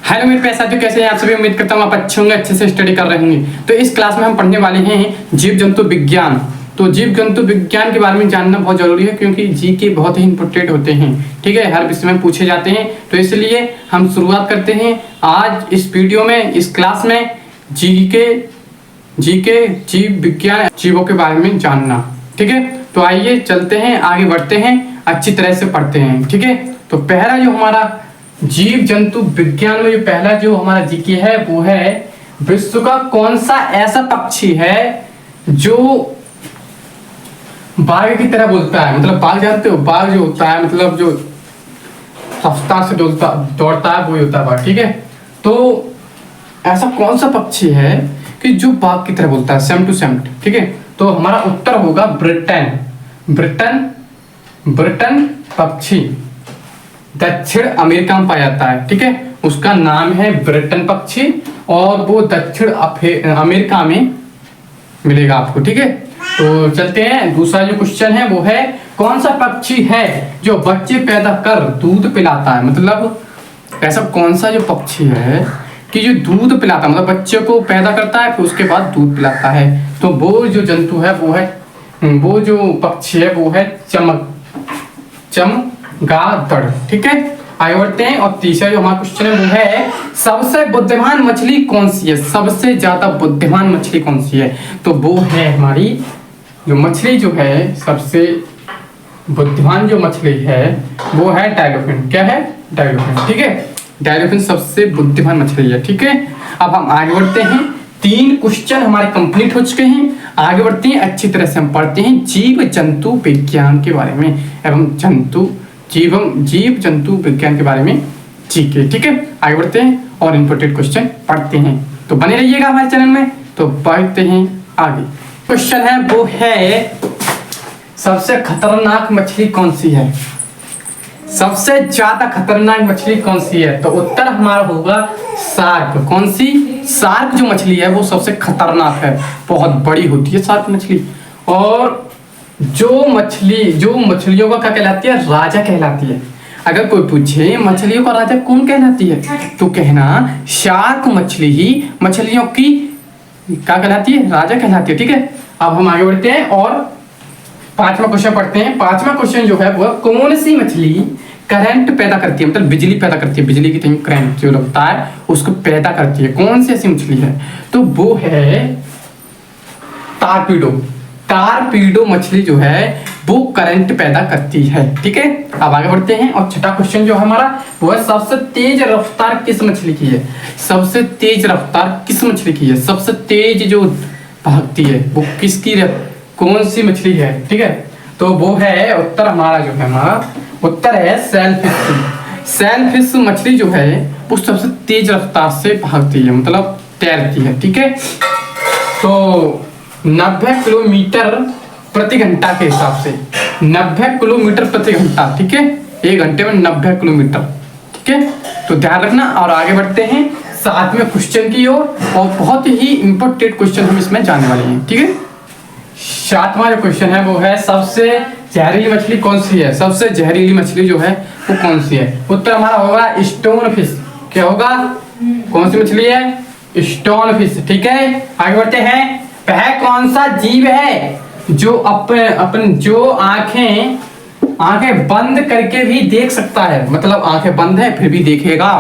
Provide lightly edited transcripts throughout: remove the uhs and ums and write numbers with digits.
Hello मेरे प्यारे साथियों, कैसे हैं आप सभी। उम्मीद करता हूँ आप अच्छे होंगे, अच्छे से स्टडी कर रहे होंगे। तो इस क्लास में हम पढ़ने वाले हैं जीव जंतु विज्ञान। तो जीव जंतु विज्ञान के बारे में जानना बहुत जरूरी है, क्योंकि जीके बहुत ही इंपॉर्टेंट होते हैं। ठीक है, हर विषय में पूछे जाते हैं। तो इसलिए हम शुरुआत करते हैं आज इस वीडियो में, इस क्लास में जीके जीव विज्ञान, जीवों के बारे में जानना। ठीक है, तो आइए चलते हैं, आगे बढ़ते हैं, अच्छी तरह से पढ़ते हैं। ठीक है, तो पहला जो हमारा जीव जंतु विज्ञान में जो पहला जो हमारा जीके है वो है, विश्व का कौन सा ऐसा पक्षी है जो बाघ की तरह बोलता है। मतलब बाघ जानते हो, बाघ जो होता है मतलब जो रफ्तार से दौड़ता है वही होता है बाघ। ठीक है, तो ऐसा कौन सा पक्षी है कि जो बाघ की तरह बोलता है, सेम टू सेम। ठीक है, तो हमारा उत्तर होगा ब्रिटेन। ब्रिटेन पक्षी दक्षिण अमेरिका में पाया जाता है। ठीक है, उसका नाम है ब्रिटेन पक्षी और वो दक्षिण अमेरिका में मिलेगा आपको। ठीक है, तो चलते हैं, दूसरा जो क्वेश्चन है वो है, कौन सा पक्षी है जो बच्चे पैदा कर दूध पिलाता है। मतलब ऐसा कौन सा जो पक्षी है कि जो दूध पिलाता है, मतलब बच्चे को पैदा करता है फिर उसके बाद दूध पिलाता है। तो वो जो जंतु है वो है, वो जो पक्षी है वो है चमगादड़। ठीक है, आगे बढ़ते हैं। और तीसरा जो हमारा क्वेश्चन है वो है, सबसे बुद्धिमान मछली कौन सी है। सबसे ज्यादा बुद्धिमान मछली कौन सी है, तो वो है हमारी जो मछली जो है, सबसे बुद्धिमान जो मछली है वो है डायलोफिन। क्या है? डायलोफिन। ठीक है, डायलोफिन सबसे बुद्धिमान मछली है। ठीक है, अब हम आगे बढ़ते हैं। 3 क्वेश्चन हमारे कंप्लीट हो चुके हैं। आगे बढ़ते हैं, अच्छी तरह से हम पढ़ते हैं जीव जंतु विज्ञान के बारे में एवं जीव जंतु विज्ञान के बारे में जीके। ठीक है, आगे बढ़ते हैं और इंपॉर्टेंट क्वेश्चन पढ़ते हैं। तो बने रहिएगा हमारे चैनल में। तो बढ़ते हैं आगे। क्वेश्चन है वो है, सबसे खतरनाक मछली कौन सी है। सबसे ज्यादा खतरनाक मछली कौन सी है, तो उत्तर हमारा होगा शार्क। कौन सी? शार्क जो मछली है वो सबसे खतरनाक है, बहुत बड़ी होती है शार्क मछली। और जो मछलियों का क्या कहलाती है, राजा कहलाती है। अगर कोई पूछे मछलियों का राजा कौन कहलाती है, तो कहना शार्क मछली ही मछलियों की क्या कहलाती है, राजा कहलाती है। ठीक है, अब हम आगे बढ़ते हैं और 5वां क्वेश्चन पढ़ते हैं। 5वां क्वेश्चन जो है वो, कौन सी मछली करंट पैदा करती है, मतलब बिजली पैदा करती है, बिजली की तरह करंट जो लगता है उसको पैदा करती है। कौन सी ऐसी मछली है, तो वो है टारपीडो मछली जो है वो करंट पैदा करती है। ठीक है, अब आगे बढ़ते हैं और 6वां क्वेश्चन जो हमारा वो है, सबसे तेज रफ्तार किस मछली की है। सबसे तेज रफ्तार किस मछली की है, सबसे तेज जो भागती है वो किसकी कौन सी मछली है। ठीक है, तो वो है, उत्तर हमारा जो है, हमारा उत्तर है सेलफिश मछली जो है वो सबसे तेज रफ्तार से भागती है, मतलब तैरती है। ठीक है, तो 90 किलोमीटर प्रति घंटा के हिसाब से, 90 किलोमीटर प्रति घंटा। ठीक है, 1 घंटे में 90 किलोमीटर। ठीक है, तो ध्यान रखना। और आगे बढ़ते हैं 7वें क्वेश्चन की ओर, और बहुत ही इंपॉर्टेंट क्वेश्चन हम इसमें जाने वाले हैं। ठीक है, 7वां जो क्वेश्चन है वो है, सबसे जहरीली मछली कौन सी है। सबसे जहरीली मछली जो है वो कौन सी है, उत्तर हमारा होगा स्टोन फिश। क्या होगा, कौन सी मछली है, स्टोन फिश। ठीक है, आगे बढ़ते हैं। वह कौन सा जीव है जो अपन जो आंखें बंद करके भी देख सकता है, मतलब आंखें बंद है फिर भी देखेगा।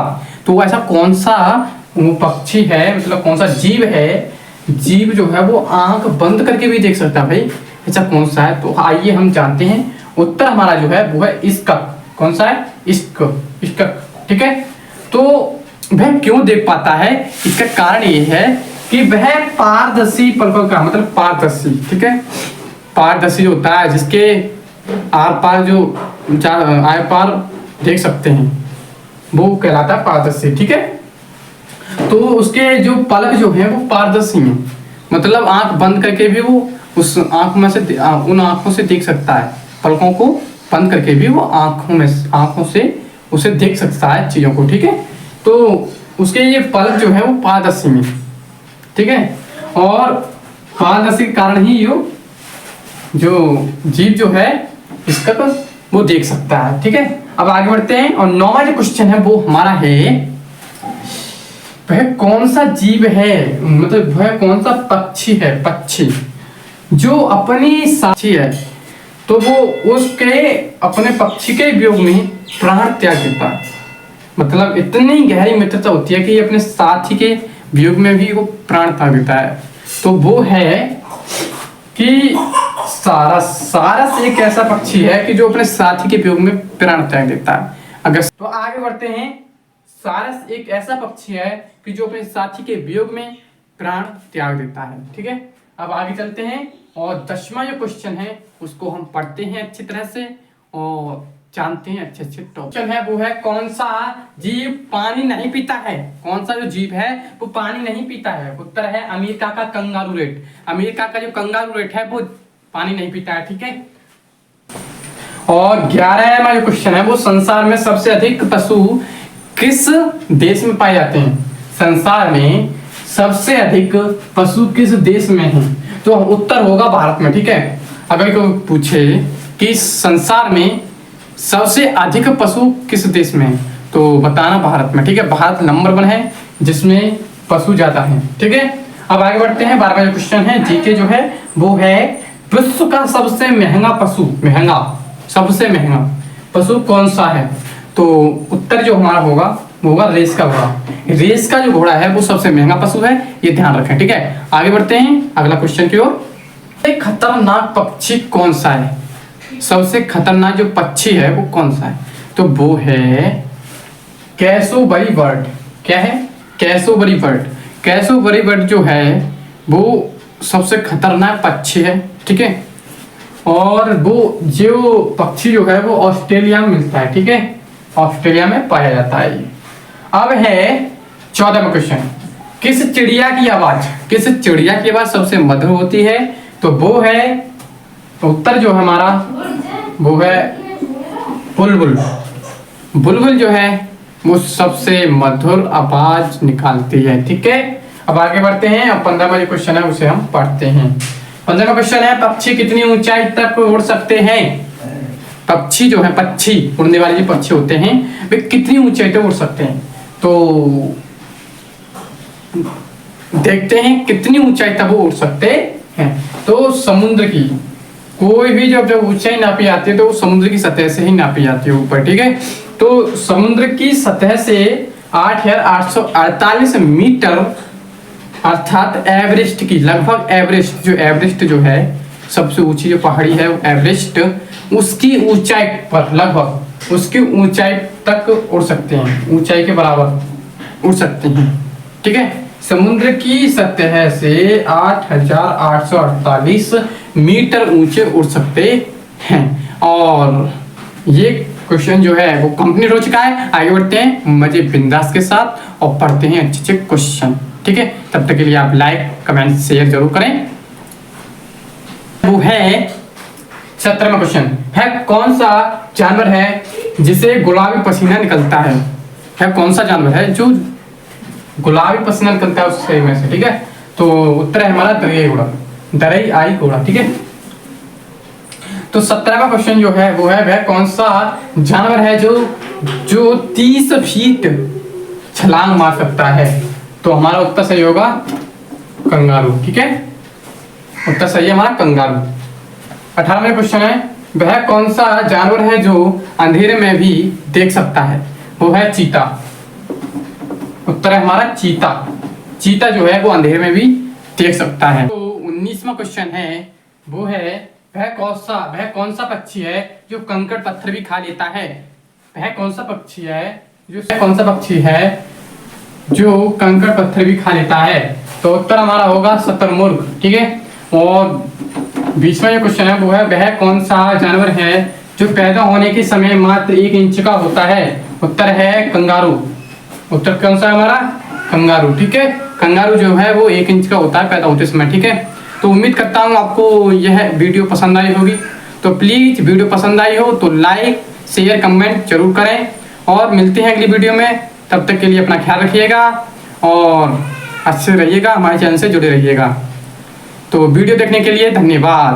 तो ऐसा कौन सा वो पक्षी है, मतलब कौन सा जीव जो है वो आंख बंद करके भी देख सकता है भाई, ऐसा कौन सा है। तो आइए हम जानते हैं, उत्तर हमारा जो है वो है इस्कक। कौन सा है, इस्कक। ठीक है, तो वह क्यों देख पाता है, इसका कारण ये है कि वह पारदर्शी पलकों का, मतलब पारदर्शी। ठीक है, पारदर्शी जो होता है, जिसके आर पार जो आर पार देख सकते हैं, वो कहलाता है पारदर्शी। ठीक है, तो उसके जो पलक जो है वो पारदर्शी हैं, मतलब आंख बंद करके भी वो उस उन आंखों से देख सकता है। पलकों को बंद करके भी वो आंखों से उसे देख सकता है चीजों को। ठीक है, तो उसके ये पलक जो है वो पारदर्शी में। ठीक है, और पारदर्शी के कारण ही जो जीव जो है इसका वो देख सकता है। ठीक है, अब आगे बढ़ते हैं और 9वां जो क्वेश्चन है वो हमारा है, वह कौन सा जीव है, मतलब वह कौन सा पक्षी है, पक्षी जो अपनी साथी है तो वो उसके अपने पक्षी के वियोग में प्राण त्याग देता है। मतलब इतनी गहरी मित्रता होती है कि ये अपने साथी के वियोग में भी वो प्राण त्याग देता है। तो वो है कि सारस। सारस एक ऐसा पक्षी है कि जो अपने साथी के वियोग में प्राण त्याग देता है। अगर तो आगे बढ़ते हैं। सारस एक ऐसा पक्षी है कि जो अपने साथी के वियोग में प्राण त्याग देता है। ठीक है, अब आगे चलते हैं और 10वां जो क्वेश्चन है उसको हम पढ़ते हैं अच्छी तरह से और जानते हैं अच्छे अच्छे टॉपिक है। वो है कौन सा जीव पानी नहीं पीता है, कौन सा जो जीव है वो पानी नहीं पीता है। उत्तर है अमेरिका का कंगारू रेट। अमेरिका का जो कंगारू रेट है वो पानी नहीं पीता है। ठीक है, और 11वां जो क्वेश्चन है वो संसार में सबसे अधिक पशु किस देश में पाए जाते हैं। संसार में सबसे अधिक पशु किस देश में हैं, तो उत्तर होगा भारत में। ठीक है, अगर कोई पूछे कि संसार में सबसे अधिक पशु किस देश में है तो बताना भारत में। ठीक है, भारत नंबर 1 है जिसमें पशु ज्यादा है। ठीक है, अब आगे बढ़ते हैं। 12वां जो क्वेश्चन है जीके जो है वो है विश्व का सबसे महंगा पशु, सबसे महंगा पशु कौन सा है। तो उत्तर जो हमारा होगा वो होगा रेस का घोड़ा। रेस का जो घोड़ा है वो सबसे महंगा पशु है, ये ध्यान रखें। ठीक है, आगे बढ़ते हैं अगला क्वेश्चन की ओर। खतरनाक पक्षी कौन सा है, सबसे खतरनाक जो पक्षी है वो कौन सा है, तो वो है कैसोबरी बर्ड। क्या है, कैसोबरी बर्ड। कैसोबरी बर्ड जो है वो सबसे खतरनाक पक्षी है। ठीक है, और वो जो पक्षी जो है वो ऑस्ट्रेलिया में मिलता है। ठीक है, ऑस्ट्रेलिया में पाया जाता है। अब है 14वां क्वेश्चन। किस चिड़िया की आवाज सबसे मधुर होती है, तो वो है उत्तर जो हमारा वो है बुलबुल। बुलबुल जो है वो सबसे मधुर आवाज निकालती है। ठीक है, अब आगे बढ़ते हैं। अब 15वां जो क्वेश्चन है उसे हम पढ़ते हैं। 15वां क्वेश्चन है पक्षी कितनी ऊंचाई तक उड़ सकते हैं। पक्षी जो है, पक्षी उड़ने वाले जो पक्षी होते हैं वे कितनी ऊंचाई तक उड़ सकते हैं, तो देखते हैं कितनी ऊंचाई तक वो उड़ सकते हैं। तो समुद्र की कोई भी जब ऊंचाई नापी जाती है तो समुद्र की सतह से ही नापी जाती है ऊपर। ठीक है, तो समुद्र की सतह से 8,848 मीटर अर्थात एवरेस्ट की लगभग, एवरेस्ट जो है सबसे ऊंची जो पहाड़ी है वो एवरेस्ट, उसकी ऊंचाई पर लगभग उसकी ऊंचाई तक उड़ सकते हैं, ऊंचाई के बराबर उड़ सकते हैं। ठीक है, समुद्र की सतह से 8,848 मीटर ऊंचे उड़ सकते हैं। और ये क्वेश्चन जो है वो कंप्लीट हो चुका है। आगे बढ़ते हैं मजे बिंदास के साथ और पढ़ते हैं अच्छे अच्छे क्वेश्चन। ठीक है, तब तक के लिए आप लाइक कमेंट शेयर जरूर करें। वो है 17वां क्वेश्चन है कौन सा जानवर है जिसे गुलाबी पसीना निकलता है कौन सा जानवर है जो गुलाबी पसीना निकलता है उससे में से। ठीक है, तो उत्तर है हमारा दरियाई घोड़ा। ठीक है, तो 17वां क्वेश्चन जो है वो है वह कौन सा जानवर है जो 30 फीट छलांग मार सकता है, तो हमारा उत्तर सही होगा कंगारू। ठीक है, उत्तर सही है हमारा कंगारू। 18वां क्वेश्चन है वह कौन सा जानवर है जो अंधेरे में भी देख सकता है, वो है चीता। उत्तर है हमारा चीता। चीता जो है वो अंधेरे में भी देख सकता है। तो 19वां क्वेश्चन है वो है वह कौन सा पक्षी है जो कंकड़ पत्थर भी खा लेता है। वह कौन सा पक्षी है जो कंकड़ पत्थर भी खा लेता है, तो उत्तर हमारा होगा शुतुरमुर्ग। ठीक है, और 20वां जो क्वेश्चन है वो है वह कौन सा जानवर है जो पैदा होने के समय मात्र 1 इंच का होता है। उत्तर है कंगारू। उत्तर कौन सा है हमारा कंगारू। ठीक है, कंगारू जो है वो 1 इंच का होता है पैदा होते समय। ठीक है, तो उम्मीद करता हूँ आपको यह वीडियो पसंद आई होगी। तो प्लीज वीडियो पसंद आई हो तो लाइक शेयर कमेंट जरूर करें और मिलते हैं अगली वीडियो में। तब तक के लिए अपना ख्याल रखिएगा और अच्छे रहिएगा, हमारे चैनल से जुड़े रहिएगा। तो वीडियो देखने के लिए धन्यवाद।